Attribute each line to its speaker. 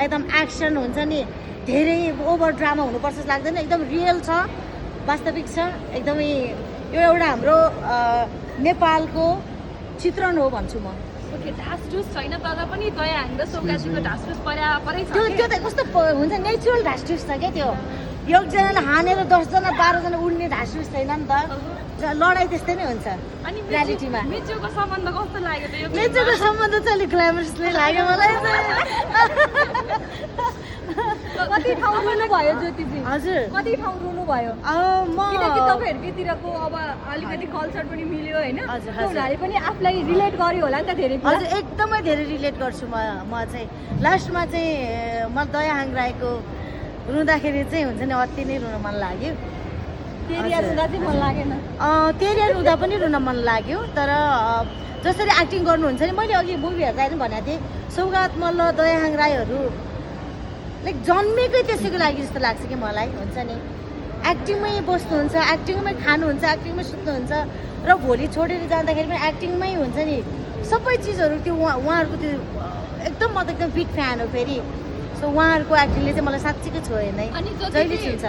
Speaker 1: एकदम एक्सन हुन्छ नि धेरै ओभर ड्रामा हुनुपर्छ जस्तो लाग्दैन एकदम रियल छ वास्तविक छ एकदमै यो एउटा हाम्रो नेपालको चित्रण हो भन्छु म
Speaker 2: ओके ढासढुस छैन तर पनि दया हाङ र सौगातीको ढासढुस परै छ
Speaker 1: त्यो त कस्तो हुन्छ नेचुरल ढासढुस छ क्या त्यो एकजनाले हानेर 10 जना 12 जना उड्ने ढासढुस छैन नि त लडाइँ त्यस्तै नै हुन्छ
Speaker 2: अनि
Speaker 1: रियालिटीमा
Speaker 2: मिचुको सम्बन्ध कस्तो लाग्यो त यो
Speaker 1: नेचुरको सम्बन्ध चाहिँ अलिक ग्ल्यामरस नै लाग्यो मलाई
Speaker 3: कति ठाउँ रुनु भयो ज्योतिजी
Speaker 1: हजुर
Speaker 3: कति ठाउँ रुनु भयो
Speaker 1: म
Speaker 3: किनकि तपाईँहरूकैतिरको अब अलिकति कल्चर पनि मिल्यो होइन
Speaker 1: हजुर,
Speaker 3: त्यो हुनाले पनि आफूलाई रिलेट गर्यो होला नि त धेरै कुरा।
Speaker 1: हजुर एकदमै धेरै रिलेट गर्छु म चाहिँ लास्टमा चाहिँ म दया हाङ राईको रुँदाखेरि चाहिँ हुन्छ नि अति नै रुन मन लाग्यो
Speaker 3: तेरिया रुँदा चाहिँ मन लागेन
Speaker 1: तेरिया रुँदा पनि रुन मन लाग्यो तर जसरी एक्टिङ गर्नुहुन्छ नि मैले अघि मुभी हेर्दा पनि भनेको थिएँ सौगात मल्ल दया हाङ राईहरू लाइक जन्मेकै त्यसैको लागि जस्तो लाग्छ कि मलाई हुन्छ नि एक्टिङमै बस्नुहुन्छ एक्टिङमै खानुहुन्छ एक्टिङमै सुत्नुहुन्छ र भोलि छोडेर जाँदाखेरि पनि एक्टिङमै हुन्छ नि सबै चिजहरू त्यो उहाँहरूको त्यो एकदम म त एकदम बिग फ्यान हो फेरि सो उहाँहरूको एक्टिङले चाहिँ मलाई साँच्चीकै छोएन है
Speaker 2: अनि
Speaker 1: जहिले छुन्छ